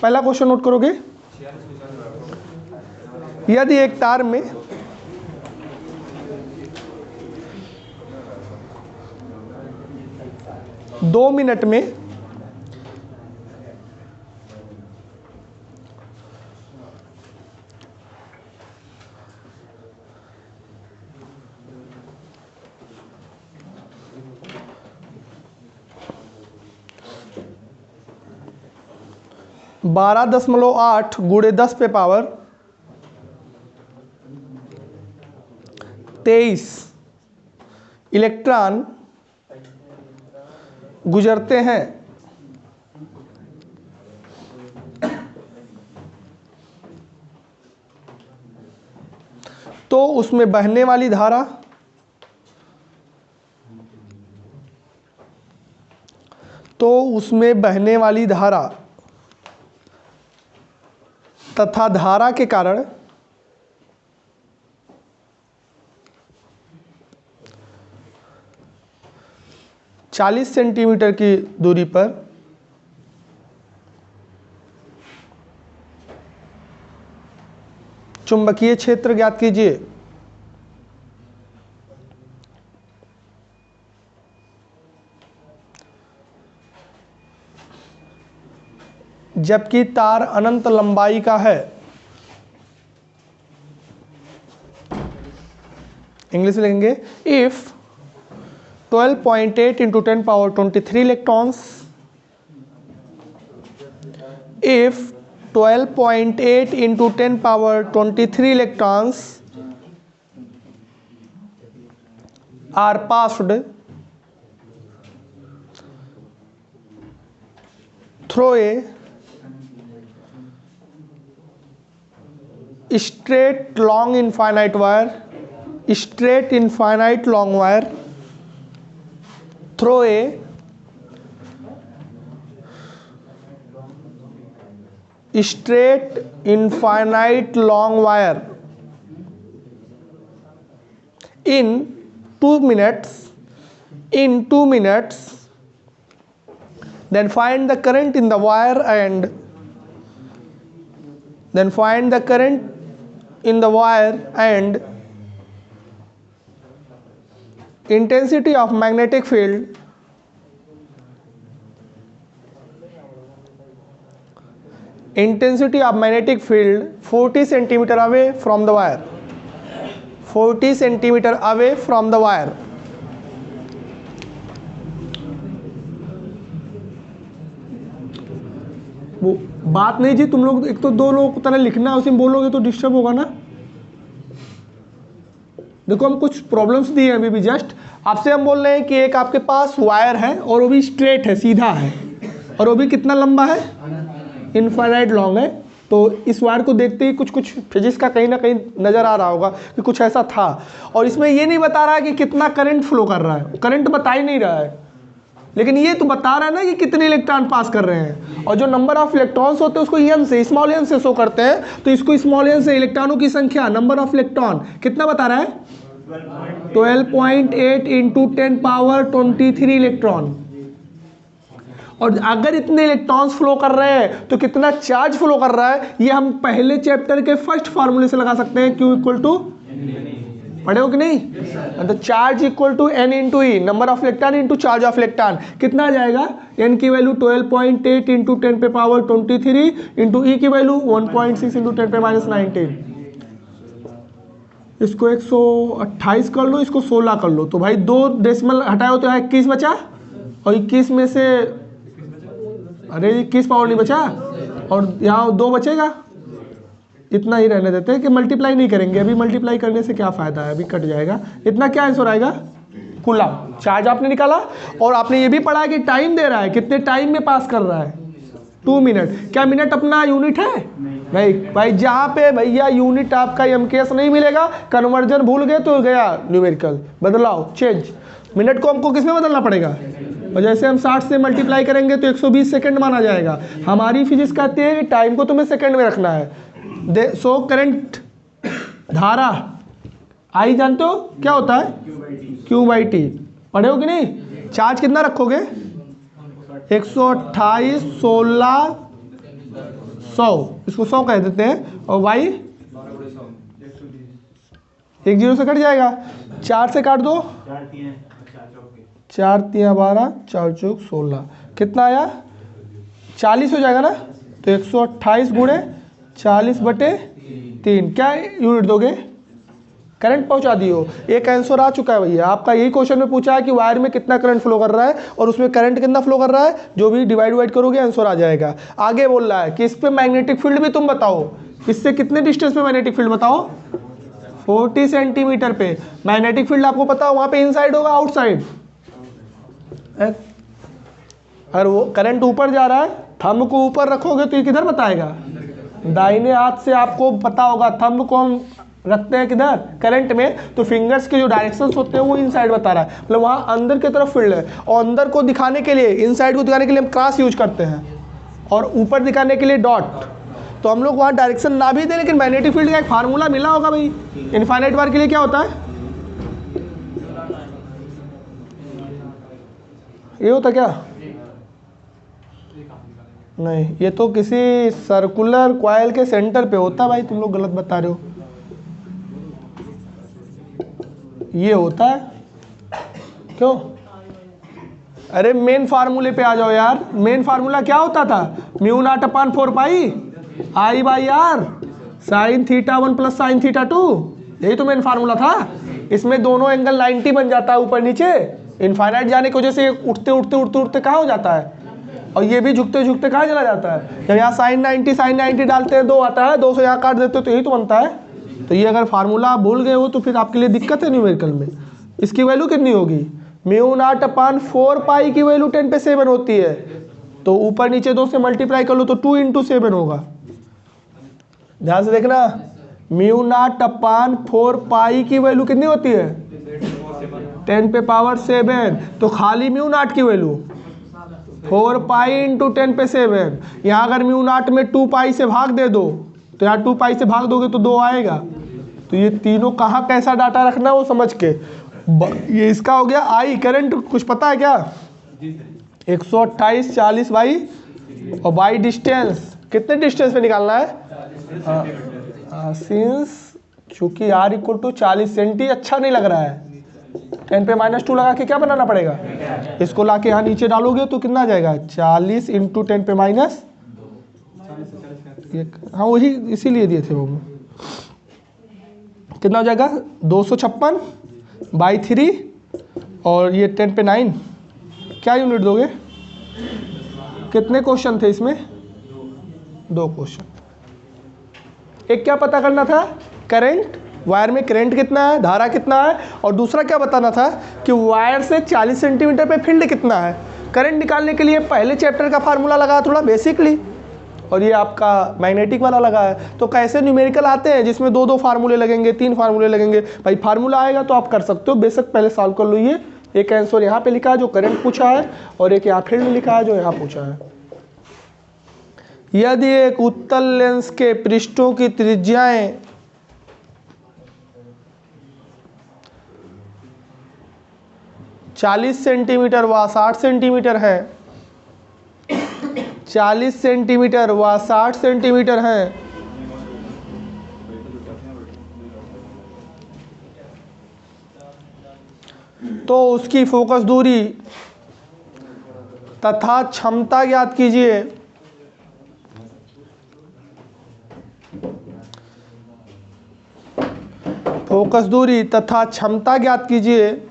पहला question note करोगे, यदि एक तार में दो मिनट में 12.8 गुणे 10 पे पावर 23 इलेक्ट्रॉन गुजरते हैं तो उसमें बहने वाली धारा तथा धारा के कारण चालीस सेंटीमीटर की दूरी पर चुंबकीय क्षेत्र ज्ञात कीजिए। जबकि तार अनंत लंबाई का है। इंग्लिश में लिखेंगे, if 12.8 into 10 power 23 electrons, if 12.8 into 10 power 23 electrons are passed through a straight long infinite wire, straight infinite long wire through a straight infinite long wire in 2 minutes, then find the current in the wire and intensity of magnetic field intensity of magnetic field 40 centimeter away from the wire, 40 centimeter away from the wire. वो बात नहीं जी, तुम लोग एक तो दो लोगों को तरह लिखना है, उसी में बोलोगे तो डिस्टर्ब होगा ना। देखो हम कुछ प्रॉब्लम्स दिए हैं अभी भी, जस्ट आपसे हम बोल रहे हैं कि एक आपके पास वायर है और वो भी स्ट्रेट है, सीधा है, और वो भी कितना लंबा है, इनफाइनाइट लॉन्ग है। तो इस वायर को देखते ही कुछ कुछ फिजिक्स का कहीं ना कहीं नज़र आ रहा होगा कि कुछ ऐसा था। और इसमें ये नहीं बता रहा है कि कितना करंट फ्लो कर रहा है, करंट बता ही नहीं रहा है, लेकिन ये तो बता रहा है ना कि कितने इलेक्ट्रॉन पास कर रहे हैं। और जो नंबर ऑफ इलेक्ट्रॉन्स होते हैं उसको एन से, स्मॉल एन से शो करते हैं। तो इसको स्मॉल एन से इलेक्ट्रॉनों की संख्या, नंबर ऑफ इलेक्ट्रॉन कितना बता रहा है, 12.8 इंटू 10 पावर 23 इलेक्ट्रॉन। और अगर इतने इलेक्ट्रॉन्स फ्लो कर रहे हैं तो कितना चार्ज फ्लो कर रहा है, ये हम पहले चैप्टर के फर्स्ट फार्मूले से लगा सकते हैं, Q इक्वल टू, पढ़े हो कि नहीं, तो charge equal to N into e, number of electron into charge of electron. कितना आ जाएगा, N की वैल्यू 12.8 इंटू 10 पे पावर 23 इंटू ई की वैल्यू 1.6 इंटू 10 पे माइनस 19। इसको 128 कर लो, इसको 16 कर लो, तो भाई 2 डेसिमल हटाओ तो 21 बचा, और 21 में से अरे 21 पावर नहीं बचा, और यहाँ 2 बचेगा, इतना ही रहने देते हैं कि मल्टीप्लाई नहीं करेंगे। अभी मल्टीप्लाई करने से क्या फ़ायदा है, अभी कट जाएगा। इतना क्या आंसर आएगा, कूलम चार्ज आपने निकाला। और आपने ये भी पढ़ा है कि टाइम दे रहा है, कितने टाइम में पास कर रहा है, 2 मिनट। क्या मिनट अपना यूनिट है, नहीं भाई, जहाँ पे भैया यूनिट आपका MKS नहीं मिलेगा, कन्वर्जन भूल गए तो गया न्यूमेरिकल, बदलाव चेंज। मिनट को हमको किस में बदलना पड़ेगा, और जैसे हम 60 से मल्टीप्लाई करेंगे तो 120 सेकंड माना जाएगा। हमारी फिजिक्स कहती है कि टाइम को तुम्हें सेकंड में रखना है। सो करंट, धारा आई जानते हो क्या होता है, Q/T, पढ़े हो कि नहीं। चार्ज कितना रखोगे, 128, 16, 100, इसको 100 कह देते हैं। और y 1 0 से कट जाएगा, 4 से काट दो, 4 3 12, 4 चौक 16, कितना आया 40 हो जाएगा ना। तो 128 गुणे 40/3 क्या यूनिट दोगे, करंट पहुंचा दियो। एक आंसर आ चुका है भैया आपका। यही क्वेश्चन में पूछा है कि वायर में कितना करंट फ्लो कर रहा है और उसमें करंट कितना फ्लो कर रहा है, जो भी डिवाइड करोगे आंसर आ जाएगा। आगे बोल रहा है कि इस पे मैग्नेटिक फील्ड भी तुम बताओ, इससे कितने डिस्टेंस पे मैग्नेटिक फील्ड बताओ, 40 सेंटीमीटर पे। मैग्नेटिक फील्ड आपको पता हो वहां पे इनसाइड होगा आउटसाइड, और वो करंट ऊपर जा रहा है, थंब को ऊपर रखोगे तो ये किधर बताएगा, दाहिने हाथ से आपको पता होगा। थंब को हम रखते हैं किधर, करंट में, तो फिंगर्स के जो डायरेक्शंस होते हैं वो इनसाइड बता रहा है, मतलब वहाँ अंदर की तरफ फील्ड है। और अंदर को दिखाने के लिए, इनसाइड को दिखाने के लिए हम क्रॉस यूज करते हैं, और ऊपर दिखाने के लिए डॉट। तो हम लोग वहाँ डायरेक्शन ना भी दें, लेकिन मैग्नेटिक फील्ड का एक फार्मूला मिला होगा भाई। इनफाइनाइट बार के लिए क्या होता है, ये होता क्या, नहीं, ये तो किसी सर्कुलर कॉइल के सेंटर पे होता है भाई, तुम लोग गलत बता रहे हो। ये होता है, क्यों, अरे मेन फार्मूले पे आ जाओ यार। मेन फार्मूला क्या होता था, μ0/4π I/r sin θ1 + sin θ2, यही तो मेन फार्मूला था। इसमें दोनों एंगल 90 बन जाता है ऊपर नीचे। इनफाइनाइट जाने की वजह से उठते उठते उठते उठते कहाँ हो जाता है, और ये भी झुकते झुकते कहाँ चला जाता है। जब यहाँ sin 90 डालते हैं 2 आता है, 2 से यहाँ काट देते हो तो यही तो बनता है। तो ये अगर फार्मूला आप भूल गए हो तो फिर आपके लिए दिक्कत है न्यूमेरिकल में। इसकी वैल्यू कितनी होगी, μ0/4π की वैल्यू 10⁷ होती है, तो ऊपर नीचे 2 से मल्टीप्लाई कर लो तो 2 × 7 होगा। ध्यान से देखना, μ0/4π की वैल्यू कितनी होती है, 10⁷। तो खाली μ0 की वैल्यू 4π × 10⁷। यहाँ अगर μ0 में 2π से भाग दे दो तो यहाँ 2π से भाग दोगे तो 2 आएगा। तो ये तीनों कहाँ कैसा डाटा रखना है वो समझ के। ये इसका हो गया आई, करंट कुछ पता है क्या, 128 40 बाई, और बाई डिस्टेंस कितने डिस्टेंस पे निकालना है, सिंस चूंकि r = 40 सेंटी अच्छा नहीं लग रहा है, 10 पे -2 लगा के क्या बनाना पड़ेगा, इसको लाके यहाँ नीचे डालोगे तो कितना आ जाएगा, 40 × 10 पे -, हाँ वही इसीलिए दिए थे वो, कितना हो जाएगा 256/3, और ये 10 पे 9, क्या यूनिट दोगे, कितने क्वेश्चन थे इसमें, 2 क्वेश्चन। एक क्या पता करना था, करंट, वायर में करंट कितना है, धारा कितना है, और दूसरा क्या बताना था कि वायर से 40 सेंटीमीटर पे फील्ड कितना है। करंट निकालने के लिए पहले चैप्टर का फार्मूला लगा थोड़ा बेसिकली, और ये आपका मैग्नेटिक वाला लगा है। तो कैसे न्यूमेरिकल आते हैं जिसमें 2 फार्मूले लगेंगे, 3 फार्मूले लगेंगे, भाई फार्मूला आएगा तो आप कर सकते हो, बेशक पहले सॉल्व कर लो। ये एक आंसर यहाँ पे लिखा है जो करंट पूछा है, और एक यहाँ फील्ड लिखा है जो यहाँ पूछा है। यदि एक उत्तल लेंस के पृष्ठों की त्रिज्याएं 40 सेंटीमीटर व 60 सेंटीमीटर है, 40 सेंटीमीटर व 60 सेंटीमीटर है, तो उसकी फोकस दूरी तथा क्षमता ज्ञात कीजिए। फोकस दूरी तथा क्षमता ज्ञात कीजिए।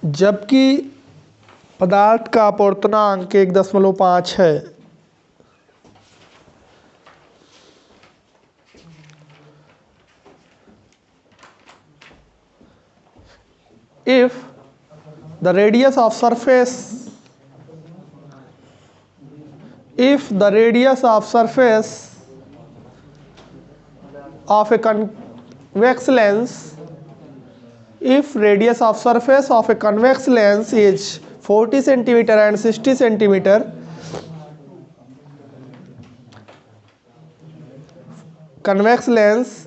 जबकि पदार्थ का अपवर्तनांक 1.5 है। If the radius of surface of a convex lens, if radius of surface of a convex lens is 40 centimeter and 60 centimeter, convex lens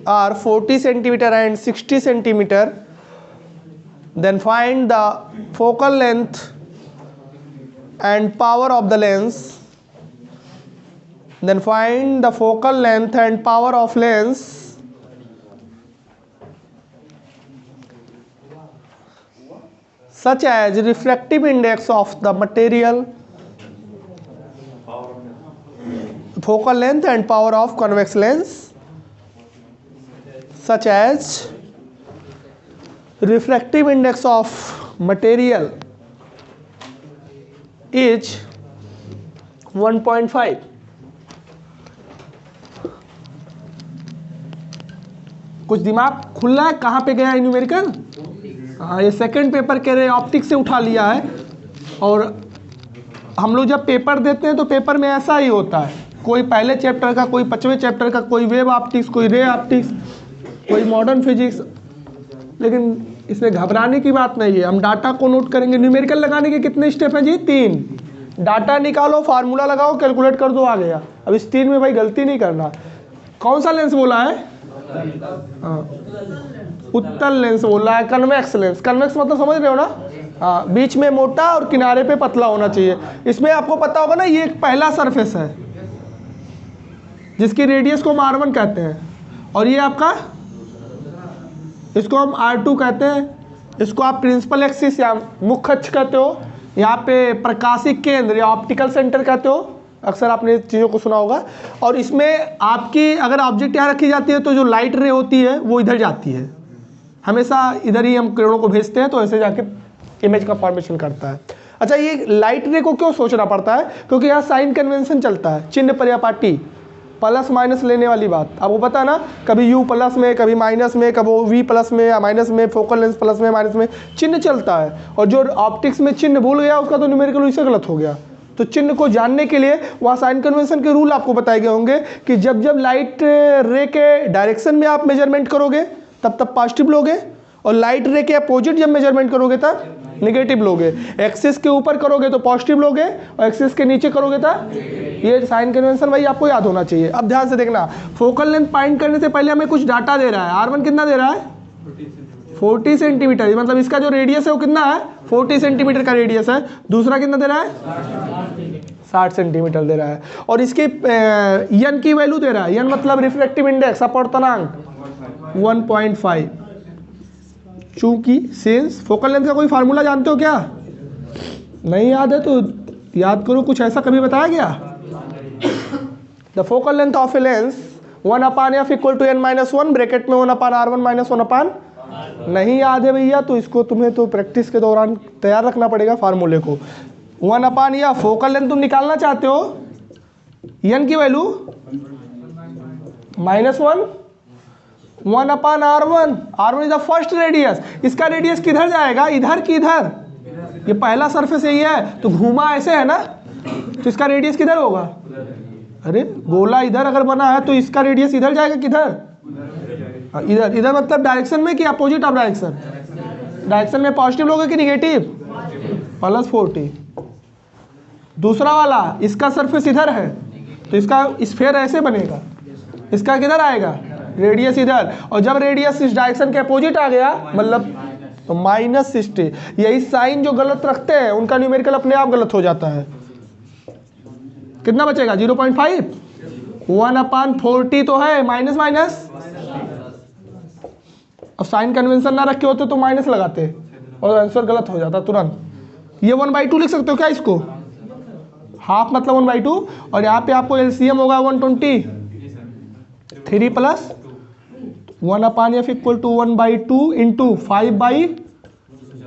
are 40 centimeter and 60 centimeter, then find the focal length and power of the lens. Then find the focal length and power of lens such as refractive index of the material, focal length and power of convex lens such as refractive index of material is 1.5. कुछ दिमाग खुला है, कहाँ पे गया है numerical? हाँ, ये सेकंड पेपर कह रहे ऑप्टिक्स से उठा लिया है। और हम लोग जब पेपर देते हैं तो पेपर में ऐसा ही होता है, कोई पहले चैप्टर का, कोई 5वें चैप्टर का, कोई वेव ऑप्टिक्स, कोई रे ऑप्टिक्स, कोई मॉडर्न फिजिक्स। लेकिन इसमें घबराने की बात नहीं है, हम डाटा को नोट करेंगे। न्यूमेरिकल लगाने के कितने स्टेप हैं जी? 3। डाटा निकालो, फार्मूला लगाओ, कैलकुलेट कर दो, आ गया। अब इस 3 में भाई गलती नहीं करना। कौन सा लेंस बोला है? हाँ, उत्तल लेंस बोला है। कन्वेक्स लेंस, कन्वेक्स मतलब समझ रहे हो ना? हाँ, बीच में मोटा और किनारे पे पतला होना चाहिए। इसमें आपको पता होगा ना, ये एक पहला सरफेस है जिसकी रेडियस को हम R1 कहते हैं, और ये आपका, इसको हम R2 कहते हैं। इसको आप प्रिंसिपल एक्सिस या मुख्य अक्ष कहते हो, यहाँ पे प्रकाशिक केंद्र या ऑप्टिकल सेंटर कहते हो। अक्सर आपने चीज़ों को सुना होगा। और इसमें आपकी अगर ऑब्जेक्ट यहाँ रखी जाती है तो जो लाइट रे होती है वो इधर जाती है, हमेशा इधर ही हम किरणों को भेजते हैं, तो ऐसे जाके इमेज का फॉर्मेशन करता है। अच्छा, ये लाइट रे को क्यों सोचना पड़ता है? क्योंकि यहाँ साइन कन्वेंशन चलता है, चिन्ह पर्यापाटी, प्लस माइनस लेने वाली बात आपको पता है ना। कभी यू प्लस में, कभी माइनस में, कभी वी प्लस में या माइनस में, फोकल लेंस प्लस में माइनस में चिन्ह चलता है। और जो ऑप्टिक्स में चिन्ह भूल गया उसका तो न्यूमेरिकल इससे गलत हो गया। तो चिन्ह को जानने के लिए वहाँ साइन कन्वेंशन के रूल आपको बताए गए होंगे कि जब जब लाइट रे के डायरेक्शन में आप मेजरमेंट करोगे तब पॉजिटिव लोगे, और लाइट रे के अपोजिट जब मेजरमेंट करोगे तब नेगेटिव लोगे। एक्सिस के ऊपर करोगे तो पॉजिटिव लोगे, और एक्सिस के नीचे करोगे तब, ये साइन कन्वेंशन भाई आपको याद होना चाहिए। अब ध्यान से देखना, फोकल लेंथ फाइंड करने से पहले हमें कुछ डाटा दे रहा है। R1 कितना दे रहा है? 40 सेंटीमीटर, मतलब इसका जो रेडियस है वो कितना है? 40 सेंटीमीटर का रेडियस है। दूसरा कितना दे रहा है? 60 सेंटीमीटर दे रहा है। और इसके यन की वैल्यू दे रहा है, यन मतलब रिफ्रैक्टिव इंडेक्स, अपवर्तनांक 1.5। चूंकि सिंस फोकल लेंथ का कोई फार्मूला जानते हो क्या? नहीं याद है तो याद करो, कुछ ऐसा कभी बताया गया? The focal length of a lens 1/f = n-1 bracket में 1/r1 - 1/, नहीं याद है भैया तो इसको तुम्हें तो प्रैक्टिस के दौरान तैयार रखना पड़ेगा फार्मूले को। 1/, फोकल लेंथ तुम निकालना चाहते हो, n की value -1, 1/r1, r1 is the first radius. इसका रेडियस किधर जाएगा? इधर की इधर, ये पहला सरफेस यही है तो घूमा ऐसे है ना, तो इसका रेडियस किधर होगा? अरे गोला इधर अगर बना है तो इसका रेडियस इधर जाएगा, किधर? इधर। इधर मतलब डायरेक्शन में कि अपोजिट ऑफ डायरेक्शन? डायरेक्शन में पॉजिटिव लोगे कि निगेटिव? +40। दूसरा वाला, इसका सरफेस इधर है तो इसका स्फीयर ऐसे बनेगा, इसका किधर आएगा? रेडियस इधर। और जब रेडियस इस डायरेक्शन के अपोजिट आ गया मतलब तो -60। यही साइन जो गलत रखते हैं उनका न्यूमेरिकल अपने आप गलत हो जाता है। कितना बचेगा? 0.5। 1/40 तो है, माइनस माइनस, और साइन कन्वेंशन ना रखे होते तो माइनस लगाते और आंसर गलत हो जाता तुरंत। ये 1/2 लिख सकते हो क्या इसको? हाफ मतलब 1/2, और यहाँ पे आपको एलसीएम होगा 120, 3 + 1/f = 1/2 × 5/5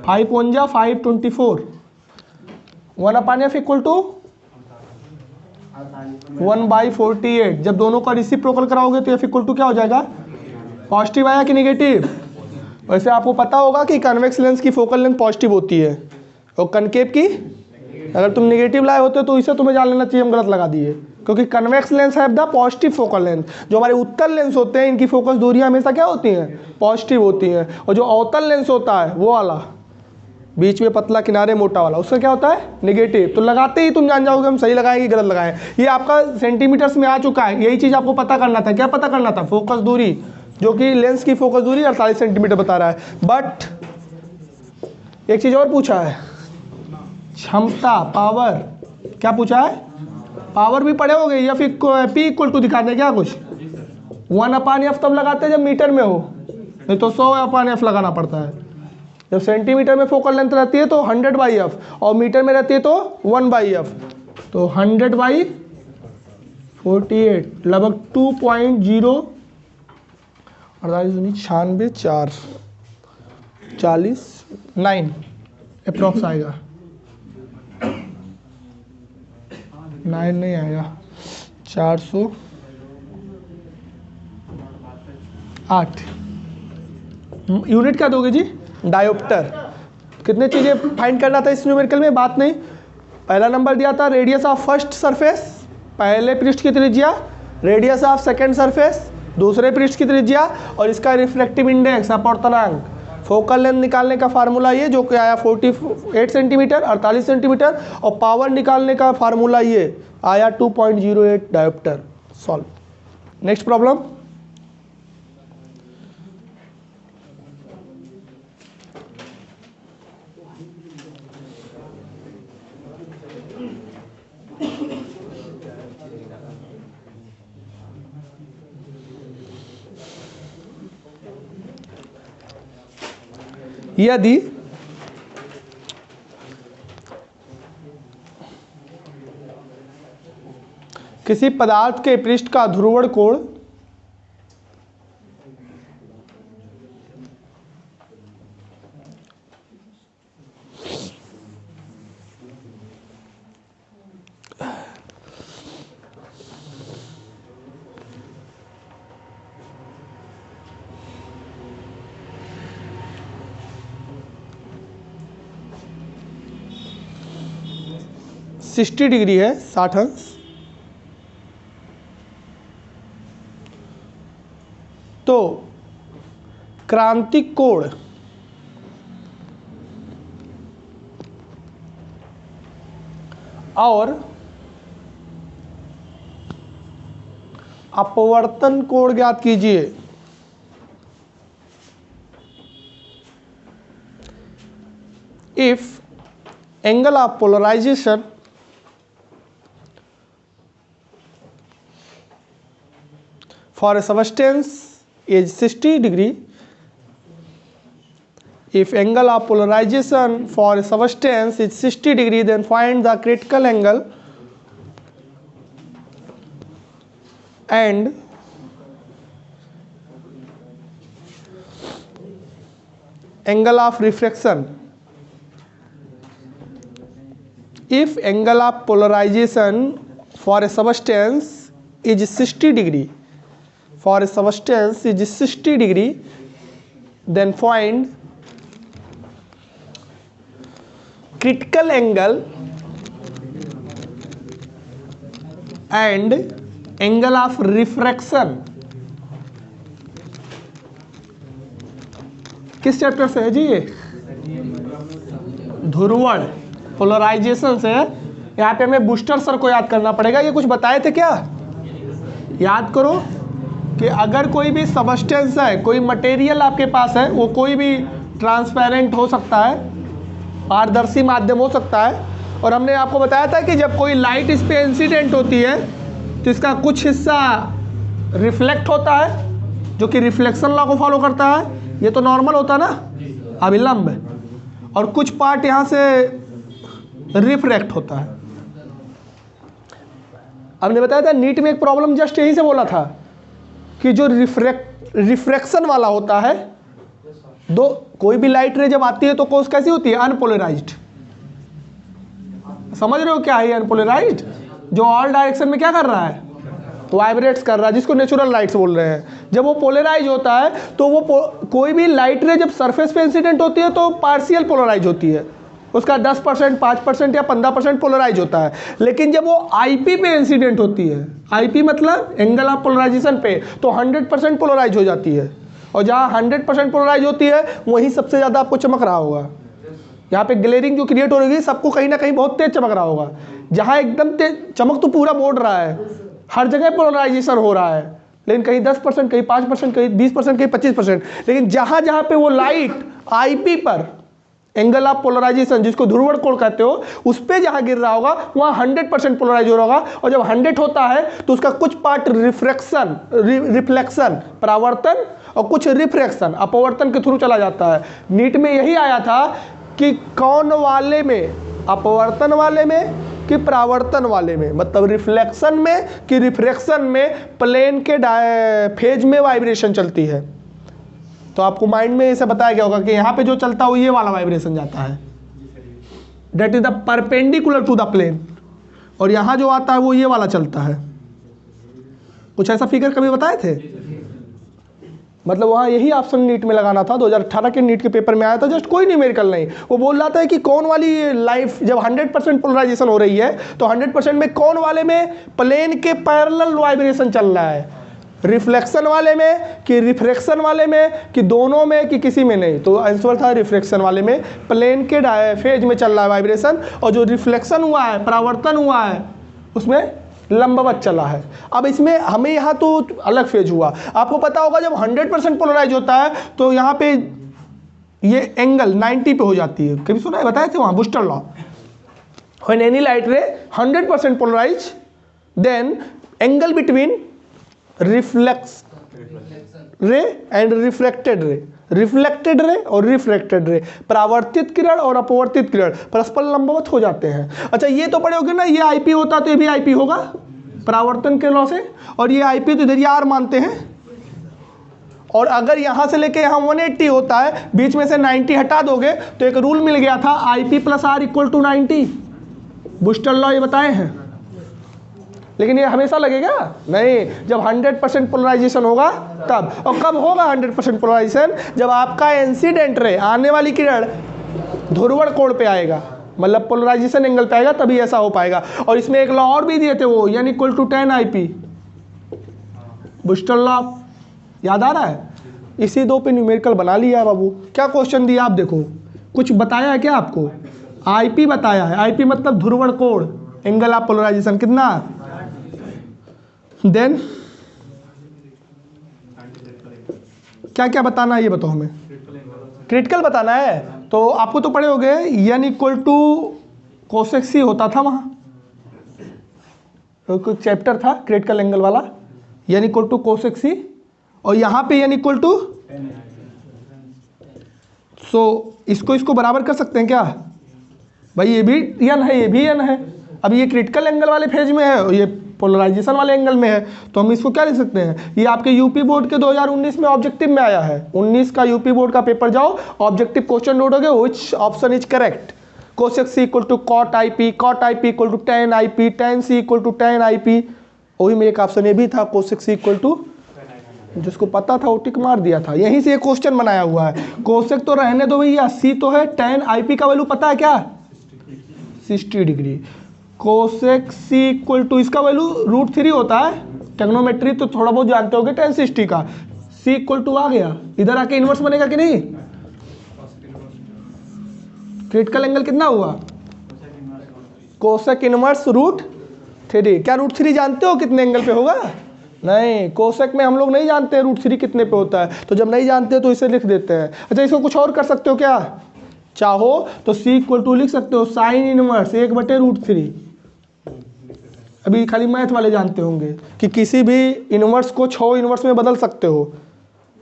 1 × 5 24। 1/f = 1/48। जब दोनों का रेसिप्रोकल कराओगे तो f = क्या हो जाएगा? पॉजिटिव आया कि निगेटिव? वैसे आपको पता होगा कि कन्वेक्स लेंस की फोकल लेंथ पॉजिटिव होती है, और कनकेव की अगर तुम निगेटिव लाए होते तो इसे तुम्हें जान लेना चाहिए, हम गलत लगा दिए। क्योंकि कन्वेक्स लेंस है द पॉजिटिव फोकल लेंथ। जो हमारे उत्तल लेंस होते हैं इनकी फोकस दूरियां हमेशा क्या होती हैं? पॉजिटिव होती हैं। और जो अवतल लेंस होता है वो वाला, बीच में पतला किनारे मोटा वाला, उसका क्या होता है? निगेटिव। तो लगाते ही तुम जान जाओगे हम सही लगाए कि गलत लगाए। ये आपका सेंटीमीटर्स में आ चुका है, यही चीज़ आपको पता करना था। क्या पता करना था? फोकस दूरी, जो कि लेंस की फोकस दूरी 48 सेंटीमीटर बता रहा है। बट एक चीज़ और पूछा है, क्षमता, पावर, क्या पूछा है? पावर भी पढ़े होगे, या फिर P इक्वल टू दिखाते हैं क्या कुछ? 1/f तब लगाते हैं जब मीटर में हो, नहीं तो 100/f लगाना पड़ता है। जब सेंटीमीटर में फोकल लेंथ रहती है तो 100/f, और मीटर में रहती है तो 1/f, तो 100/48 लगभग 2.0 अप्रॉक्स आएगा। 9 नहीं आएगा, 408। यूनिट क्या दोगे जी? डायोप्टर। कितने चीज़ें फाइंड करना था इस न्यूमेरिकल में, बात नहीं। पहला नंबर दिया था रेडियस ऑफ फर्स्ट सरफेस, पहले पृष्ठ की त्रिज्या, रेडियस ऑफ सेकंड सरफेस, दूसरे पृष्ठ की त्रिज्या, और इसका रिफ्लेक्टिव इंडेक्स, अपवर्तनांक। फोकल लेंथ निकालने का फार्मूला ये जो कि आया 48 सेंटीमीटर, 48 सेंटीमीटर, और पावर निकालने का फार्मूला ये आया 2.08 डायोप्टर। सॉल्व। Next problem. यदि किसी पदार्थ के पृष्ठ का ध्रुवण कोण सिक्सटी डिग्री है, 60 अंश, तो क्रांतिक कोण और अपवर्तन कोण ज्ञात कीजिए। If angle of polarization for a substance is 60 degree, if angle of polarization for a substance is 60 degree, then find the critical angle and angle of refraction. If angle of polarization for a substance is 60 degree, for a substance is 60 degree, then find critical angle and angle of refraction। किस chapter से है जी ये? ध्रुवण, polarisation से। यहाँ पे हमें booster sir को याद करना पड़ेगा। ये कुछ बताए थे क्या? याद करो कि अगर कोई भी सबस्टेंस है, कोई मटेरियल आपके पास है, वो कोई भी ट्रांसपेरेंट हो सकता है, पारदर्शी माध्यम हो सकता है, और हमने आपको बताया था कि जब कोई लाइट इस पे इंसिडेंट होती है तो इसका कुछ हिस्सा रिफ्लेक्ट होता है, जो कि रिफ्लेक्शन लॉ को फॉलो करता है। ये तो नॉर्मल होता है ना, अभिलंब, और कुछ पार्ट यहाँ से रिफ्रैक्ट होता है। हमने बताया था नीट में एक प्रॉब्लम जस्ट यहीं से बोला था कि जो रिफ्रैक्शन वाला होता है, दो कोई भी लाइट रे जब आती है तो कोस कैसी होती है? अनपोलराइज्ड। समझ रहे हो क्या है अनपोलराइज्ड? जो ऑल डायरेक्शन में क्या कर रहा है? वाइब्रेट्स कर रहा है, जिसको नेचुरल लाइट्स बोल रहे हैं। जब वो पोलराइज होता है तो वो कोई भी लाइट रे जब सरफेस पे इंसिडेंट होती है तो पार्शियल पोलराइज होती है, उसका 10%, 5% या 15% पोलराइज होता है। लेकिन जब वो आईपी पे इंसिडेंट होती है, आईपी मतलब एंगल ऑफ पोलराइजेशन पे, तो 100% पोलराइज हो जाती है। और जहाँ 100% पोलराइज होती है वहीं सबसे ज़्यादा आपको चमक रहा होगा। यहाँ पे ग्लेयरिंग जो क्रिएट हो रही है, सबको कहीं ना कहीं बहुत तेज चमक रहा होगा। जहाँ एकदम तेज चमक तो पूरा बोर्ड रहा है, हर जगह पोलराइजेशन हो रहा है, लेकिन कहीं 10%, कहीं 5%, कहीं 20%, कहीं 25%। लेकिन जहाँ जहाँ पे वो लाइट आईपी पर एंगल ऑफ पोलराइजेशन जिसको ध्रुवण कोण कहते हो, उस पे जहां गिर रहा होगा वहां 100% पोलराइज हो रहा होगा, और जब 100 होता है तो उसका कुछ पार्ट रिफ्लेक्शन परावर्तन और कुछ रिफ्रैक्शन अपवर्तन के थ्रू चला जाता है। नीट में यही आया था कि कौन वाले में, अपवर्तन वाले में कि परावर्तन वाले में, मतलब रिफ्लेक्शन में कि रिफ्रैक्शन में प्लेन के फेज में वाइब्रेशन चलती है। तो आपको माइंड में इसे बताया गया होगा कि यहाँ पे जो चलता है वो ये वाला वाइब्रेशन जाता है, that is the perpendicular to the plane, और यहाँ जो आता है वो ये वाला चलता है। कुछ ऐसा फिगर कभी बताए थे? मतलब वहाँ यही ऑप्शन नीट में लगाना था। 2018 के नीट के पेपर में आया था, जस्ट कोई न्यूमेरिकल नहीं। वो बोल रहा था कि कौन वाली लाइफ जब 100% पोलराइजेशन हो रही है तो 100% में कौन वाले में प्लेन के पैरेलल वाइब्रेशन चल रहा है, रिफ्लेक्शन वाले में कि रिफ्रैक्शन वाले में कि दोनों में कि किसी में नहीं। तो आंसर था रिफ्लेक्शन वाले में, प्लेन के फेज में चल रहा है वाइब्रेशन, और जो रिफ्लेक्शन हुआ है, परावर्तन हुआ है, उसमें लंबवत चला है। अब इसमें हमें यहाँ तो अलग फेज हुआ। आपको पता होगा जब 100% पोलराइज होता है तो यहाँ पे ये एंगल 90 पे हो जाती है। कभी सुना है? बताए थे वहाँ Brewster law. When any light ray 100% polarize then angle between reflex ray and reflected ray और रिफ्लेक्टेड रे, परावर्तित किरण और अपवर्तित किरण परस्पर लंबवत हो जाते हैं। अच्छा ये तो पढ़े होगे ना, ये आईपी होता तो ये भी आईपी होगा परावर्तन के लॉ से, और ये आईपी तो इधर आर मानते हैं। और अगर यहाँ से लेके यहाँ 180 होता है, बीच में से 90 हटा दोगे तो एक रूल मिल गया था, IP plus R equal to 90। Brewster law ये बताए हैं, लेकिन ये हमेशा लगेगा नहीं। जब 100% पोलराइजेशन होगा तब, और कब होगा 100% पोलराइजेशन? जब आपका इंसिडेंट रे, आने वाली किरण ध्रुवण कोण पे आएगा, मतलब पोलराइजेशन एंगल पे आएगा, तभी ऐसा हो पाएगा। और इसमें एक लॉ और भी दिए थे, वो n equal to 10 IP, Brewster law याद आ रहा है? इसी दो पे न्यूमेरिकल बना लिया है बाबू। क्या क्वेश्चन दिया आप देखो, कुछ बताया है क्या आपको? IP बताया है, IP मतलब ध्रुवण कोण, एंगल ऑफ पोलराइजेशन कितना। देन क्या क्या बताना है ये बताओ हमें। क्रिटिकल बताना है, तो आपको तो पढ़े होगे n इक्वल टू कोसेक सी होता था वहां, तो कुछ चैप्टर था क्रिटिकल एंगल वाला, n इक्वल टू कोसेक सी, और यहां पे n इक्वल टू, सो इसको बराबर कर सकते हैं क्या भाई? ये भी n है, ये भी n है। अब ये क्रिटिकल एंगल वाले फेज में है और ये पोलराइजेशन वाले एंगल में है, तो हम इसको क्या लिख सकते हैं? ये आपके यूपी बोर्ड के 2019 में ऑब्जेक्टिव में आया है। 19 का यूपी बोर्ड का पेपर जाओ, ऑब्जेक्टिव क्वेश्चन ढूंढोगे, which option is correct. Cosec C equal to cot IP, cot IP equal to tan IP, tan C equal to tan IP. वही में एक ऑप्शन ये भी था, कोसेक सी इक्वल टू, जिसको पता था वो टिक मार दिया था। यहीं से ये क्वेश्चन बनाया हुआ है। कोसेक तो रहने दो भैया, सी तो है, tan आईपी का वैल्यू पता है क्या? 60 degree. Cosec C equal to, इसका वैल्यू √3 होता है, टेक्नोमेट्री तो थोड़ा बहुत जानते होगे, tan 60 का। सी इक्वल टू आ गया, इधर आके इनवर्स बनेगा कि नहीं? क्रिटिकल एंगल कितना हुआ? Cosec inverse √3। क्या √3 जानते हो कितने एंगल पे होगा? नहीं, कोसेक में हम लोग नहीं जानते √3 कितने पे होता है, तो जब नहीं जानते तो इसे लिख देते हैं। अच्छा इसको कुछ और कर सकते हो क्या? चाहो तो सी इक्वल टू लिख सकते हो साइन इनवर्स 1/√3। अभी खाली मैथ वाले जानते होंगे कि किसी भी इनवर्स को 6 इनवर्स में बदल सकते हो।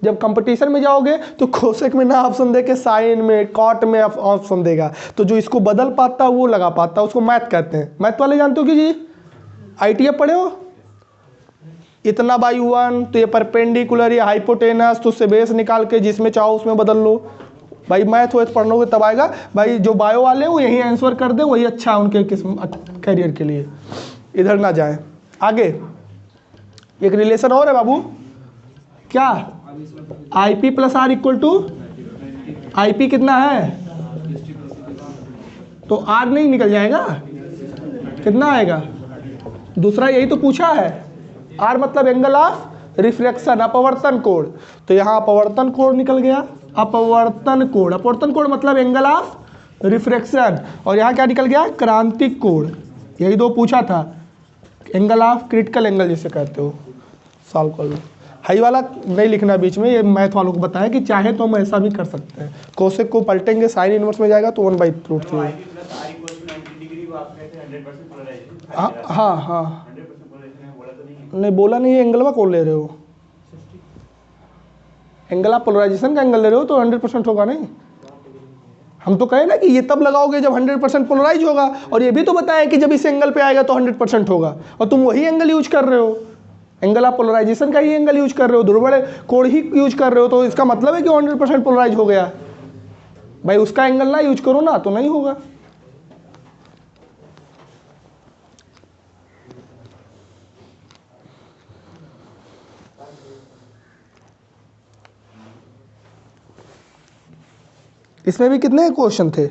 जब कंपटीशन में जाओगे तो कोसेक में ना ऑप्शन दे के साइन में, कॉट में ऑप्शन देगा, तो जो इसको बदल पाता है वो लगा पाता है, उसको मैथ कहते हैं। मैथ वाले जानते हो कि जी ITF पढ़े हो? इतना बाई 1 तो ये परपेंडिकुलर, ये हाइपोटेनस, तो उससे बेस निकाल के जिसमें चाहो उसमें बदल लो। भाई मैथ हो पढ़ोगे तब आएगा। भाई जो बायो वाले वो यही आंसर कर दे, वही अच्छा है उनके कैरियर के लिए, इधर ना जाए। आगे एक रिलेशन और है बाबू, क्या? IP plus R equal to, IP कितना है? तो R नहीं निकल जाएगा, कितना आएगा? दूसरा यही तो पूछा है, R मतलब एंगल ऑफ रिफ्लेक्शन, अपवर्तन कोण। तो यहाँ अपवर्तन कोण निकल गया, अपवर्तन कोण। अपवर्तन कोण मतलब एंगल ऑफ रिफ्रैक्शन, और यहाँ क्या निकल गया? क्रांतिक कोण। यही दो पूछा था, एंगल ऑफ क्रिटिकल एंगल जिसे कहते हो, सॉल्व कर लो। हाई वाला नहीं लिखना बीच में, ये मैथ वालों को बताया कि चाहे तो हम ऐसा भी कर सकते हैं, कोसेक को पलटेंगे साइन इनवर्स में जाएगा तो 1/√3। हाँ हाँ हाँ, नहीं बोला नहीं है, एंगल में कौन ले रहे हो, एंगल आप पोलराइजेशन का एंगल ले रहे हो तो 100% होगा नहीं। हम तो कहे ना कि ये तब लगाओगे जब 100% पोलराइज होगा, और ये भी तो बताया कि जब इस एंगल पे आएगा तो 100% होगा, और तुम वही एंगल यूज कर रहे हो, एंगल आप पोलराइजेशन का ही एंगल यूज कर रहे हो, ध्रुवण कोण ही यूज कर रहे हो, तो इसका मतलब है कि 100% पोलराइज हो गया। भाई उसका एंगल ना यूज करो ना तो नहीं होगा। इसमें भी कितने क्वेश्चन थे?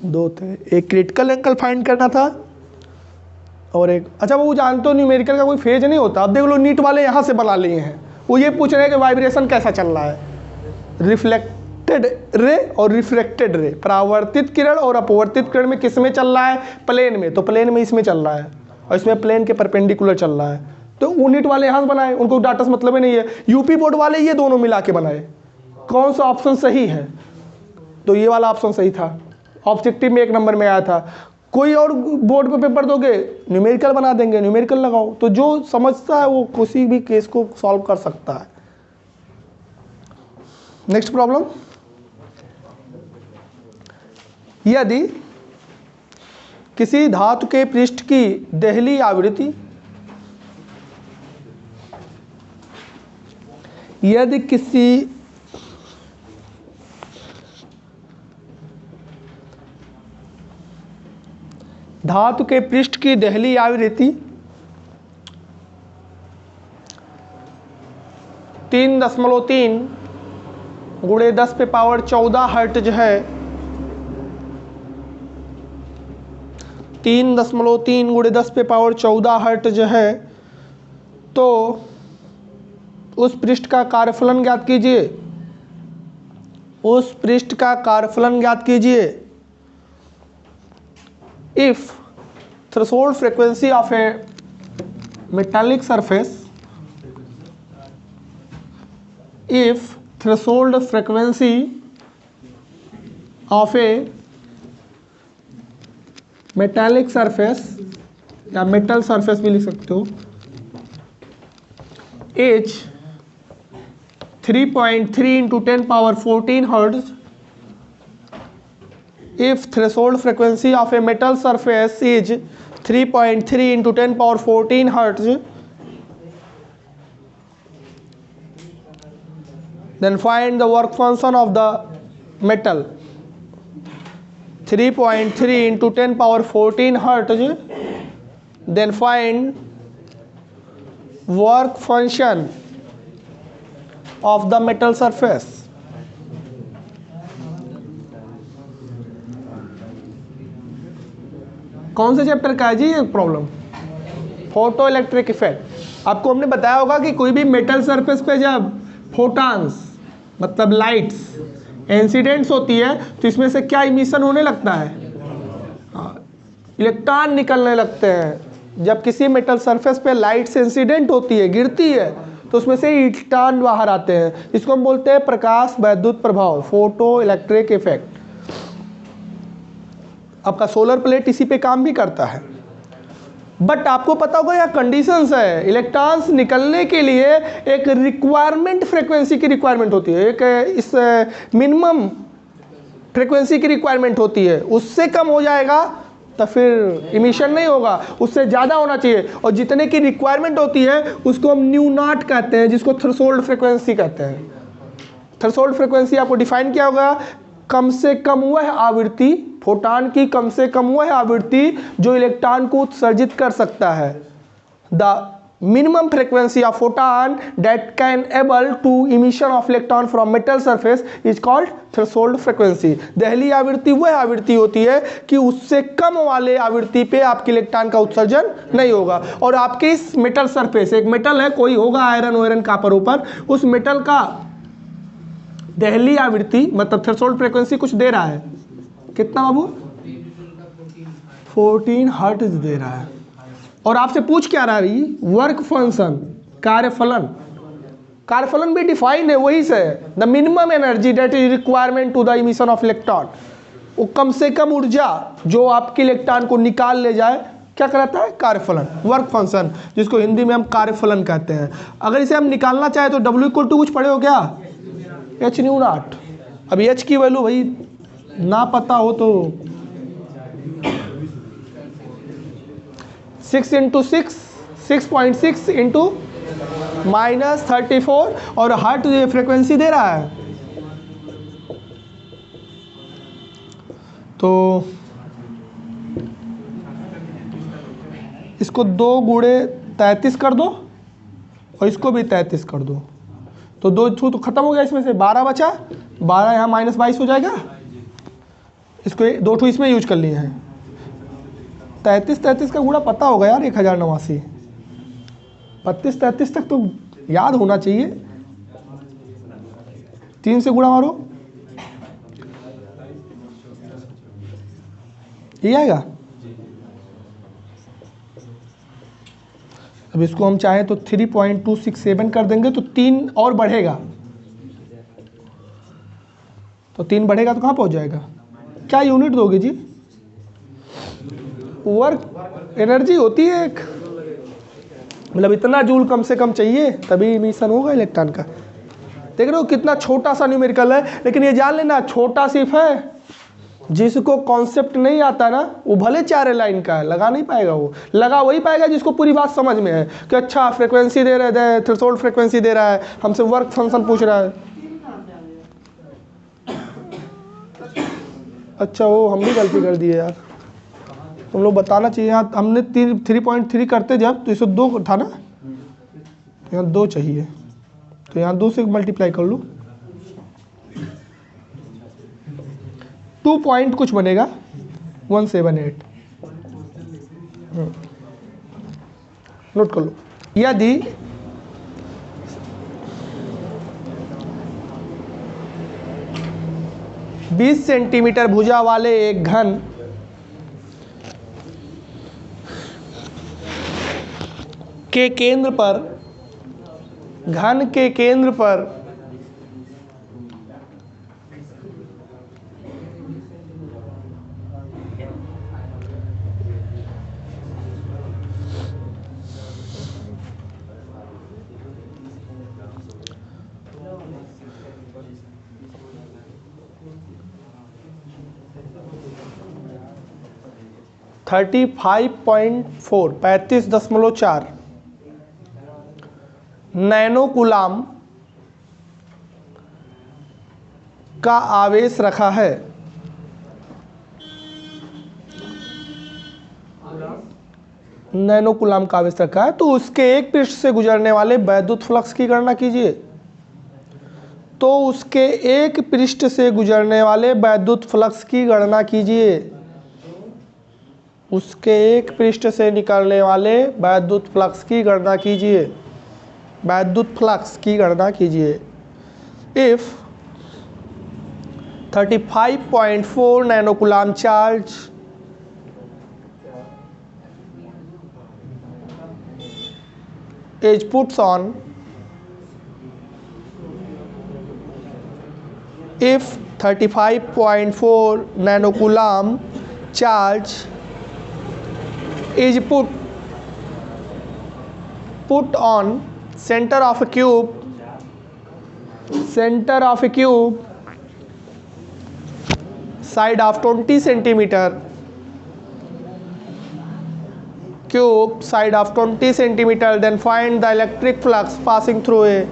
दो थे। एक क्रिटिकल एंगल फाइंड करना था और एक, अच्छा वो जानते हो न्यूमेरिकल का कोई फेज नहीं होता। अब देख लो नीट वाले यहाँ से बना लिए हैं, वो ये पूछ रहे हैं कि वाइब्रेशन कैसा चल रहा है, रिफ्लेक्टेड रे और रिफ्रैक्टेड रे, परावर्तित किरण और अपवर्तित किरण में किस में चल रहा है, प्लेन में, तो प्लेन में इसमें चल रहा है और इसमें प्लेन के परपेंडिकुलर चल रहा है। तो वो नीट वाले यहाँ से बनाए, उनको डाटा से मतलब ही नहीं है। यूपी बोर्ड वाले ये दोनों मिला के बनाए। कौन सा ऑप्शन सही है? तो ये वाला ऑप्शन सही था, ऑब्जेक्टिव में 1 नंबर में आया था। कोई और बोर्ड पे पेपर दोगे न्यूमेरिकल बना देंगे, न्यूमेरिकल लगाओ, तो जो समझता है वो किसी भी केस को सॉल्व कर सकता है। नेक्स्ट प्रॉब्लम, यदि किसी धातु के पृष्ठ की देहली आवृत्ति, यदि किसी धातु के पृष्ठ की देहली आवृत्ति 3.3 गुणे 10 पे पावर 14 हर्ट्ज है, 3.3 गुणे 10 पे पावर 14 हर्ट्ज है, तो उस पृष्ठ का कार्यफलन ज्ञात कीजिए। उस पृष्ठ का कार्यफलन ज्ञात कीजिए। If threshold frequency of a metallic surface, if threshold frequency of a metallic surface या metal surface भी लिख सकते हो, is 3.3 into 10 power 14 hertz, if threshold frequency of a metal surface is 3.3 into 10 power 14 hertz, then find the work function of the metal. 3.3 into 10 power 14 hertz, then find work function of the metal surface. कौन से chapter का है जी ये problem? Photo electric effect. आपको हमने बताया होगा कि कोई भी मेटल सरफेस पे जब फोटॉन्स मतलब लाइट्स इंसिडेंट्स होती है तो इसमें से क्या इमिशन होने लगता है? इलेक्ट्रॉन निकलने लगते हैं। जब किसी मेटल सरफेस पे लाइट से इंसिडेंट होती है, गिरती है, तो उसमें से इलेक्ट्रॉन बाहर आते हैं। इसको हम बोलते हैं प्रकाश वैद्युत प्रभाव, फोटो इलेक्ट्रिक इफेक्ट। आपका सोलर प्लेट इसी पे काम भी करता है। बट आपको पता होगा यहाँ कंडीशंस है। इलेक्ट्रॉन्स निकलने के लिए एक रिक्वायरमेंट फ्रीक्वेंसी की रिक्वायरमेंट होती है, एक इस मिनिमम फ्रीक्वेंसी की रिक्वायरमेंट होती है। उससे कम हो जाएगा तो फिर इमिशन नहीं होगा, उससे ज़्यादा होना चाहिए। और जितने की रिक्वायरमेंट होती है उसको हम न्यू नॉट कहते हैं, जिसको थ्रेशोल्ड फ्रीक्वेंसी कहते हैं। थ्रेशोल्ड फ्रीक्वेंसी आपको डिफाइन किया होगा, कम से कम वह आवृत्ति, फोटॉन की कम से कम वह आवृत्ति जो इलेक्ट्रॉन को उत्सर्जित कर सकता है। The minimum frequency of photon that can able to emission of electron from metal surface is called threshold frequency. दहली आवृत्ति वह आवृत्ति होती है कि उससे कम वाले आवृत्ति पे आपके इलेक्ट्रॉन का उत्सर्जन नहीं होगा। और आपके इस मेटल सरफेस, एक मेटल है, कोई होगा आयरन वायरन कापर ऊपर, उस मेटल का दहली आवृत्ति मतलब थ्रेशोल्ड फ्रीक्वेंसी कुछ दे रहा है। कितना बाबू? 14 हर्ट्ज दे रहा है। और आपसे पूछ क्या रहा है? वर्क फंक्शन, कार्यफलन कार्यफलन भी डिफाइन है वही से, the minimum energy that is requirement to the emission of electron, वो कम से कम ऊर्जा जो आपके इलेक्ट्रॉन को निकाल ले जाए क्या कहलाता है, कार्यफलन, वर्क फंक्शन, जिसको हिंदी में हम कार्यफलन कहते हैं। अगर इसे हम निकालना चाहे तो W इक्वल टू कुछ पढ़े हो क्या, H न्यू नॉट। अभी H की वैल्यू भाई ना पता हो तो 6 इंटू 6.6 इंटू -34 और हर्ट फ्रीक्वेंसी दे रहा है, तो इसको 2 गुणे 33 कर दो और इसको भी 33 कर दो, तो 2 तो खत्म हो गया, इसमें से 12 बचा, 12 यहाँ -22 हो जाएगा, इसको 2 ठू इसमें यूज कर लिए हैं। 33 का गुणा पता होगा यार, 1089, 32-33 तक तो याद होना चाहिए। 3 से गुणा मारो, ये आएगा। अब इसको हम चाहें तो 3.267 कर देंगे तो 3 और बढ़ेगा, तो 3 बढ़ेगा तो कहाँ पहुँच जाएगा, क्या यूनिट दोगे जी, वर्क एनर्जी होती है एक, मतलब इतना जूल कम से कम चाहिए तभी इमिशन होगा इलेक्ट्रॉन का। देख रहे हो कितना छोटा सा न्यूमेरिकल है, लेकिन ये जान लेना छोटा सिर्फ है, जिसको कॉन्सेप्ट नहीं आता ना वो भले 4 लाइन का है लगा नहीं पाएगा, वो लगा वही पाएगा जिसको पूरी बात समझ में है कि अच्छा फ्रीक्वेंसी दे रहा है, थ्रेशोल्ड फ्रीक्वेंसी दे रहा है, हमसे वर्क फंक्शन पूछ रहा है। अच्छा वो हम भी गलती कर दिए यार, तुम लोग बताना चाहिए। यहाँ हमने 3.3 करते जब तो इसको 2 था ना, यहाँ 2 चाहिए, तो यहाँ 2 से मल्टीप्लाई कर लूँ, 2 पॉइंट कुछ बनेगा 178, नोट कर लो। यदि बीस सेंटीमीटर भुजा वाले एक घन के केंद्र पर, घन के केंद्र पर थर्टी 35.4 नैनो कूलाम का आवेश रखा है, नैनो कूलाम का आवेश रखा है, तो उसके एक पृष्ठ से गुजरने वाले वैद्युत फ्लक्स की गणना कीजिए। तो उसके एक पृष्ठ से गुजरने वाले वैद्युत फ्लक्स की गणना कीजिए, उसके एक पृष्ठ से निकलने वाले वैद्युत फ्लक्स की गणना कीजिए, वैद्युत फ्लक्स की गणना कीजिए। If 35.4 nano coulomb charge is puts on, if 35.4 nano coulomb charge is put on center of a cube side of 20 centimeter, cube side of 20 centimeter, then find the electric flux passing through a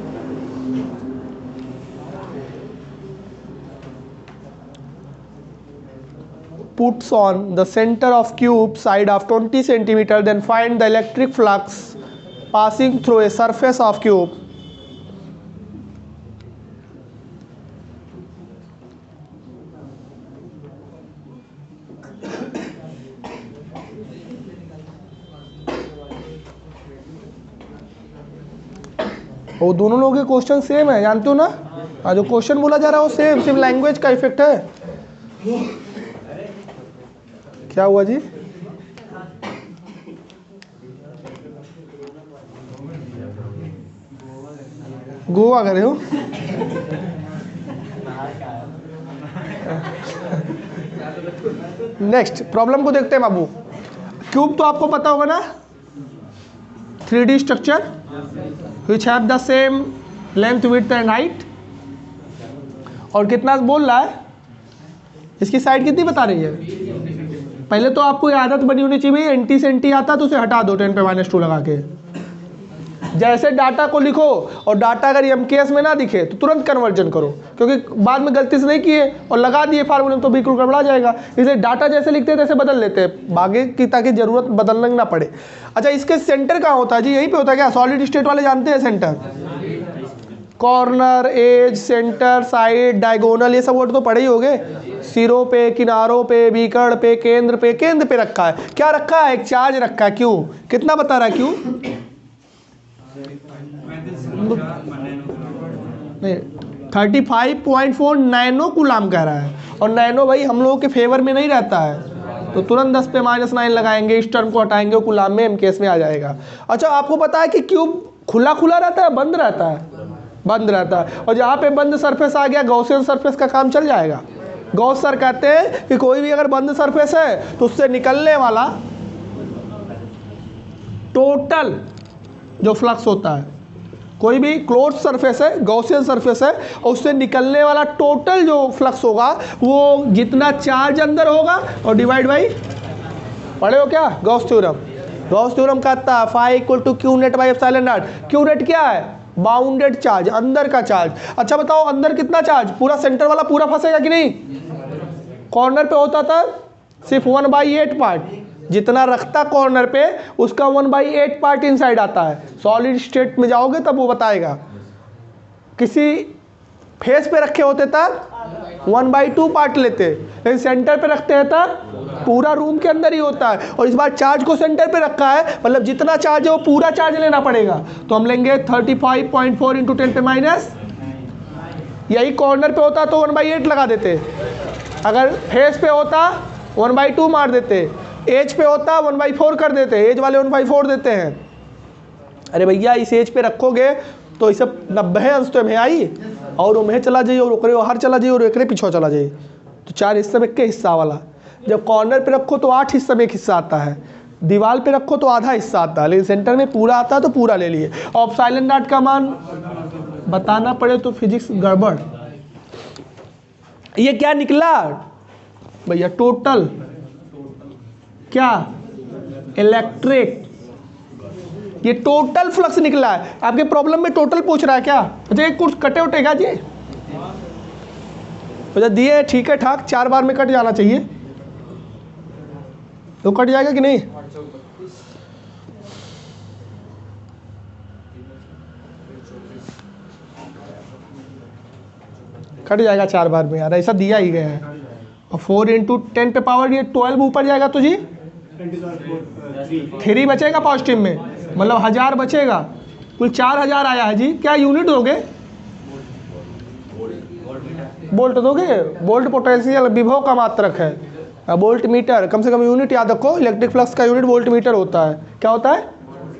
puts on the center of cube side of 20 centimeter, then find the electric flux passing through a surface of cube. वो दोनों लोगों के question same है, जानते हो ना, जो question बोला जा रहा है वो सेम, सिर्फ लैंग्वेज का इफेक्ट है। क्या हुआ जी? गोवा गए हो? नेक्स्ट प्रॉब्लम को देखते हैं बाबू। क्यूब तो आपको पता होगा ना, 3D structure which have the same length width and height. और कितना बोल रहा है, इसकी साइड कितनी बता रही है? पहले तो आपको ये आदत बनी होनी चाहिए, एंटी से एंटी आता तो उसे हटा दो 10 पे -2 लगा के। जैसे डाटा को लिखो और डाटा अगर MKS में ना दिखे तो तुरंत कन्वर्जन करो, क्योंकि बाद में गलती से नहीं किए और लगा दिए फार्मूले में तो बिल्कुल गड़बड़ा जाएगा। इसलिए डाटा जैसे लिखते हैं तैसे बदल लेते हैं आगे की, ताकि जरूरत बदलना ना पड़े। अच्छा, इसके सेंटर कहाँ होता है जी? यहीं पे होता है क्या? सॉलिड स्टेट वाले जानते हैं centre? Corner, edge, centre, side, diagonal, ये सब वर्ड तो पढ़े ही होंगे। सिरों पे, किनारों पे, बीकड़ पे, केंद्र पे रखा है। क्या रखा है? एक चार्ज रखा है। क्यों? कितना बता रहा है क्यों? नहीं, 35.4 नैनो कूलाम कह रहा है। और नैनो भाई हम लोगों के फेवर में नहीं रहता है, तो तुरंत 10 पे -9 लगाएंगे, इस टर्म को हटाएंगे, कूलाम में MKS में आ जाएगा। अच्छा, आपको पता है कि क्यूब खुला खुला रहता है, बंद रहता है? बंद रहता है। और जहाँ पे बंद सरफेस आ गया, गॉसियन सरफेस का काम चल जाएगा। गॉस सर कहते हैं कि कोई भी अगर बंद सरफेस है तो उससे निकलने वाला टोटल जो फ्लक्स होता है, कोई भी क्लोज सरफेस है, गॉसियन सरफेस है, और उससे निकलने वाला टोटल जो फ्लक्स होगा वो जितना चार्ज अंदर होगा और डिवाइड बाई, पढ़े हो क्या गॉस थ्योरम? गॉस थ्योरम कहता है phi equal to q net by epsilon naught. Q net क्या है? बाउंडेड चार्ज, अंदर का चार्ज। अच्छा बताओ, अंदर कितना चार्ज? पूरा सेंटर वाला पूरा फंसेगा कि नहीं? कॉर्नर पे होता था सिर्फ 1/8 पार्ट, जितना रखता कॉर्नर पे उसका 1/8 पार्ट इनसाइड आता है। सॉलिड स्टेट में जाओगे तब वो बताएगा। किसी फेस पे रखे होते तब 1/2 पार्ट लेते, लेकिन सेंटर पे रखते हैं तब पूरा रूम के अंदर ही होता है। और इस बार चार्ज को सेंटर पे रखा है, मतलब जितना चार्ज है वो पूरा चार्ज लेना पड़ेगा। तो हम लेंगे 35.4 × 10 पे माइनस। यही कॉर्नर पे होता तो 1/8 लगा देते, अगर फेस पे होता 1/2 मार देते, एज पे होता 1/4 कर देते, एज वाले 1/4 देते हैं। अरे भैया इस एज पे रखोगे तो इसे 90 अंश तो में आई, और वो में चला जाइए, और ओकरे हर चला जाइए, और एकरे पीछे चला जाइए, तो 4 हिस्से में के हिस्सा वाला। जब कॉर्नर पे रखो तो 8 हिस्से में एक हिस्सा आता है, दीवार पे रखो तो आधा हिस्सा आता है, लेकिन सेंटर में पूरा आता है तो पूरा ले लिए। और एप्सिलॉन नॉट का मान बताना पड़े तो फिजिक्स गड़बड़। ये क्या निकला भैया? टोटल क्या? इलेक्ट्रिक। ये टोटल फ्लक्स निकला है। आपके प्रॉब्लम में टोटल पूछ रहा है क्या? अच्छा, एक कुछ कटे उटेगा जी? अच्छा दिए ठीक है ठाक, 4 बार में कट जाना चाहिए, तो कट जाएगा कि नहीं? कट जाएगा 4 बार में यार, ऐसा दिया ही गया है। और 4 × 10 पे पावर ये 12 ऊपर जाएगा तो जी 3 बचेगा पॉजिटिव में, मतलब 1000 बचेगा। कुल 4000 आया है जी। क्या यूनिट दोगे? बोल्ट दोगे? बोल्ट पोटेंशियल विभव का मात्रक है। बोल्ट मीटर, कम से कम यूनिट याद रखो, इलेक्ट्रिक फ्लक्स का यूनिट वोल्ट मीटर होता है। क्या होता है?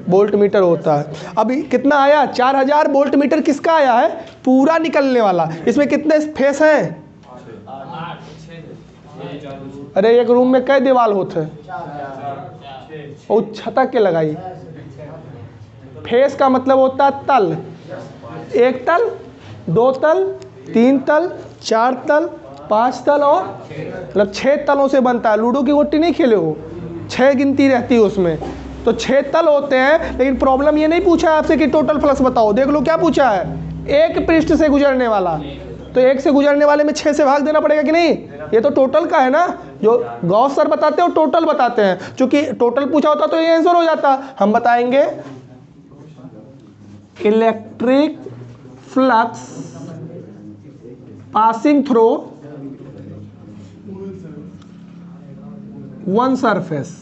वोल्ट मीटर होता है। अभी कितना आया? 4000 वोल्ट मीटर किसका आया है? पूरा निकलने वाला। इसमें कितने फेस हैं? अरे एक रूम में कई दीवार होते हैं, और छतक के लगाई। फेस का मतलब होता है तल, 1 तल, 2 तल, 3 तल, 4 तल, 5 तल, और मतलब 6 तलों से बनता है। लूडो की गोटी नहीं खेले हो, 6 गिनती रहती है उसमें, तो 6 तल होते हैं। लेकिन प्रॉब्लम ये नहीं पूछा है आपसे कि टोटल फ्लक्स बताओ। देख लो क्या पूछा है? एक पृष्ठ से गुजरने वाला, तो 1 से गुजरने वाले में 6 से भाग देना पड़ेगा कि नहीं? ये तो टोटल का है ना, जो गॉस सर बताते हैं वो टोटल बताते हैं। चूंकि टोटल पूछा होता तो ये आंसर हो जाता। हम बताएंगे electric flux passing through one surface.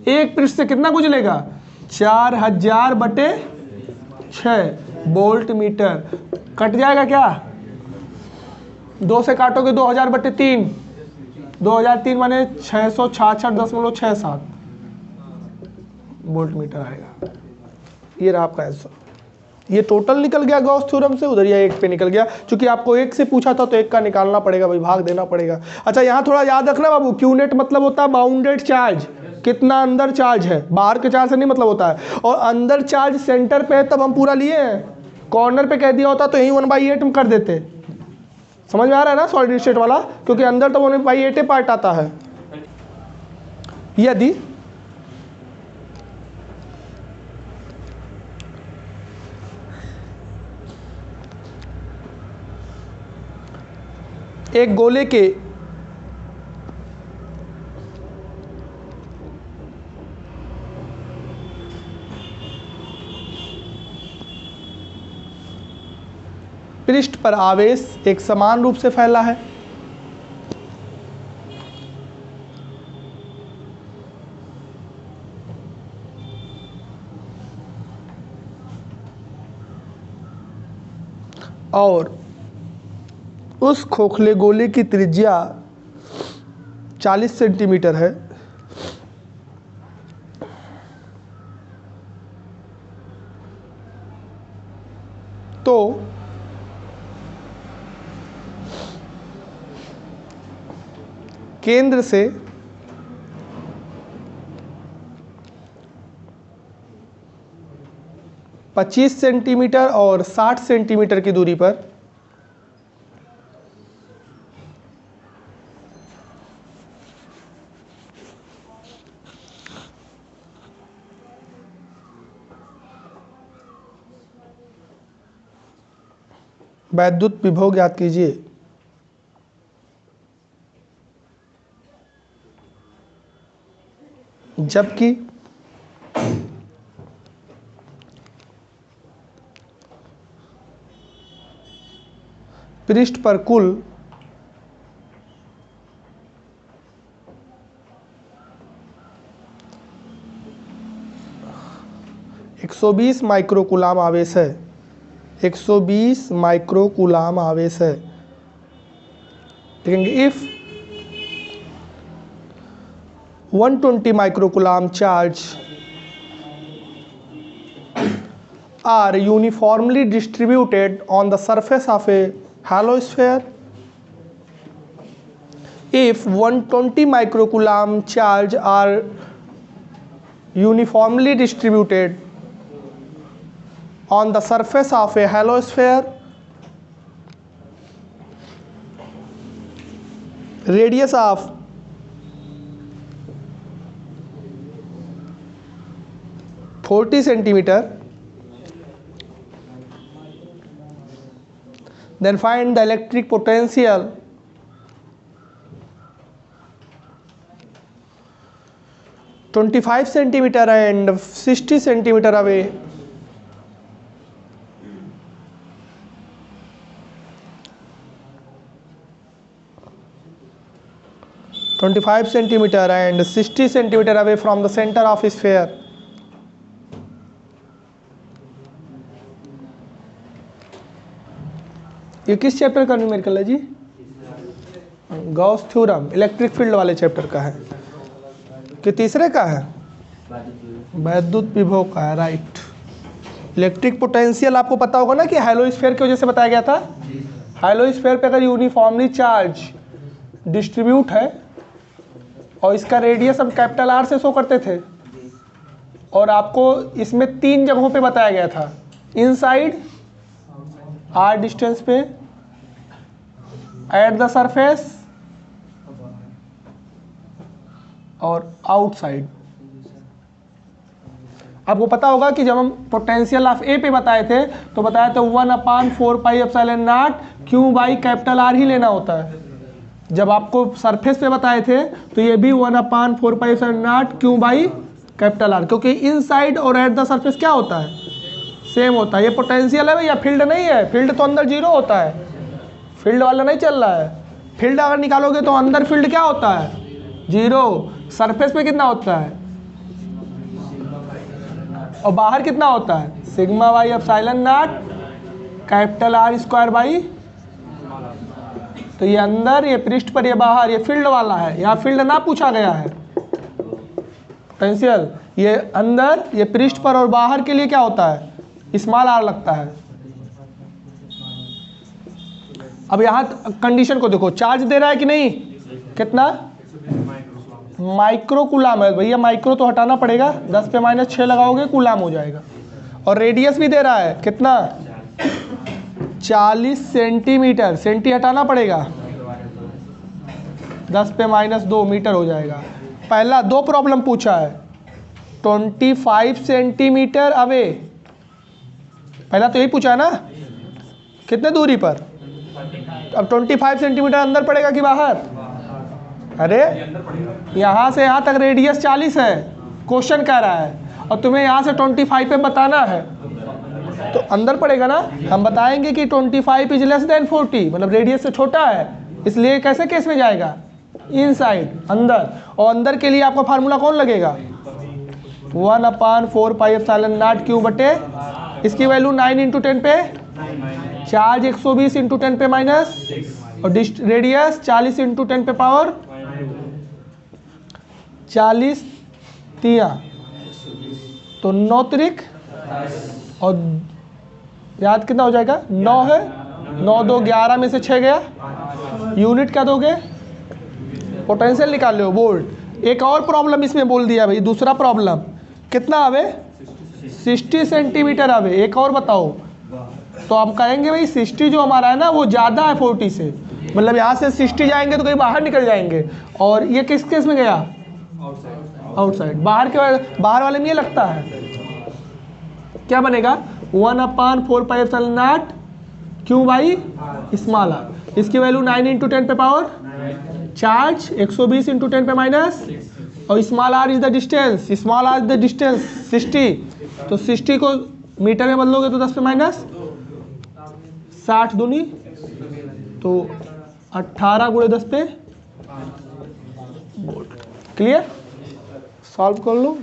एक पृष्ठ से कितना गुजरेगा? 4000/6 वोल्ट मीटर। कट जाएगा क्या? 2 से काटोगे 2000/3, 2003 माने 666.67 वोल्ट मीटर आएगा। ये रहा आपका आंसर। ये टोटल निकल गया गॉस थ्योरम से, उधर ये 1 पे निकल गया। क्योंकि आपको 1 से पूछा था तो 1 का निकालना पड़ेगा भाई, भाग देना पड़ेगा। अच्छा यहाँ थोड़ा याद रखना बाबू, क्यू नेट मतलब होता है बाउंडेड चार्ज, कितना अंदर चार्ज है, बाहर के चार्ज से नहीं मतलब होता है। और अंदर चार्ज सेंटर पे है तब हम पूरा लिए हैं, कॉर्नर पे कह दिया होता तो यही 1/8 हम कर देते। समझ में आ रहा है ना सॉलिड स्टेट वाला, क्योंकि अंदर तो 1/8 पार्ट आता है। यदि एक गोले के पृष्ठ पर आवेश एक समान रूप से फैला है, और उस खोखले गोले की त्रिज्या 40 सेंटीमीटर है, तो केंद्र से पच्चीस सेंटीमीटर और 60 सेंटीमीटर की दूरी पर वैद्युत विभव ज्ञात कीजिए। जबकि पृष्ठ पर कुल 120 माइक्रोकूलाम आवेश है, 120 माइक्रोकूलाम आवेश है। देखेंगे if 120 microcoulomb charge are uniformly distributed on the surface of a hollow sphere. If 120 microcoulomb charge are uniformly distributed on the surface of a hollow sphere, radius of (40 centimeter), then find the electric potential (25 centimeter and 60 centimeter away (25 centimeter and 60 centimeter away from the center of sphere. ये किस chapter का numerical है जी? Gauss theorem, electric field वाले chapter का है कि तीसरे का है? वैद्युत विभव का है, राइट। इलेक्ट्रिक पोटेंशियल आपको पता होगा ना कि हैलो स्फीयर की वजह से बताया गया था। हैलो स्फीयर पे अगर यूनिफॉर्मली चार्ज डिस्ट्रीब्यूट है और इसका रेडियस हम कैपिटल आर से शो करते थे, और आपको इसमें 3 जगहों पे बताया गया था, इनसाइड आर डिस्टेंस पे, एट द सरफेस और आउटसाइड। आपको पता होगा कि जब हम पोटेंशियल ऑफ ए पे बताए थे तो बताया था 1/4πε0 Q/R ही लेना होता है। जब आपको सरफेस पे बताए थे तो ये भी 1/4πε0 Q/R, क्योंकि इनसाइड और एट द सरफेस क्या होता है? सेम होता है। ये पोटेंशियल है भैया, फील्ड नहीं है। फील्ड तो अंदर 0 होता है, फील्ड वाला नहीं चल रहा है। फील्ड अगर निकालोगे तो अंदर फील्ड क्या होता है? 0। सरफेस पे कितना होता है और बाहर कितना होता है? σ/ε0 R²/। तो ये अंदर, ये पृष्ठ पर, ये बाहर, ये फील्ड वाला है। यहाँ फील्ड ना पूछा गया है, पोटेंशियल। ये अंदर, ये पृष्ठ पर और बाहर के लिए क्या होता है? स्मॉल आर लगता है। अब यहाँ कंडीशन को देखो, चार्ज दे रहा है कि नहीं, कितना माइक्रो कूलाम है भैया, माइक्रो तो हटाना पड़ेगा, 10 पे -6 लगाओगे कूलाम हो जाएगा। और रेडियस भी दे रहा है कितना 40 सेंटीमीटर, सेंटी हटाना पड़ेगा, 10 पे -2 मीटर हो जाएगा। पहला 2 प्रॉब्लम पूछा है, 25 सेंटीमीटर अवे, पहला तो यही पूछा है ना, कितने दूरी पर। अब 25 सेंटीमीटर अंदर पड़ेगा कि बाहर, अरे यहाँ से यहाँ तक रेडियस 40 है, क्वेश्चन कह रहा है, और तुम्हें यहाँ से 25 पे बताना है, तो अंदर पड़ेगा ना। हम बताएंगे कि 25 इज लेस देन 40, मतलब रेडियस से छोटा है, इसलिए कैसे केस में जाएगा, इनसाइड, अंदर। और अंदर के लिए आपका फार्मूला कौन लगेगा, 1/4πε0 क्यू बटे, इसकी वैल्यू 9 × 10 पे, चार्ज 120 × 10 पे माइनस, और रेडियस 40 × 10 पे पावर 40 तिया, तो 9 त्रिक, और याद कितना हो जाएगा, 9 है, 9 2 11 में से 6 गया, यूनिट क्या दोगे, पोटेंशियल निकाल लो, वोल्ट। एक और प्रॉब्लम इसमें बोल दिया भाई, दूसरा प्रॉब्लम कितना आवे, 60 सेंटीमीटर आवे। एक और बताओ, तो हम कहेंगे भाई 60 जो हमारा है ना वो ज़्यादा है 40 से, मतलब यहाँ से 60 जाएंगे तो कहीं बाहर निकल जाएंगे, और ये किस केस में गया, आउटसाइड, बाहर वाले में ये लगता है, क्या बनेगा 1/4πε0 क्यों भाई, स्मॉल आर, इसकी वैल्यू 9 × 10 पे पावर, चार्ज 120 × 10 पे माइनस, और small r is the distance, small r is the distance 60, तो 60 को मीटर में बदलोगे तो 10 पे माइनस 60 दूनी, तो 18 × 10 पे, क्लियर, सॉल्व कर लो।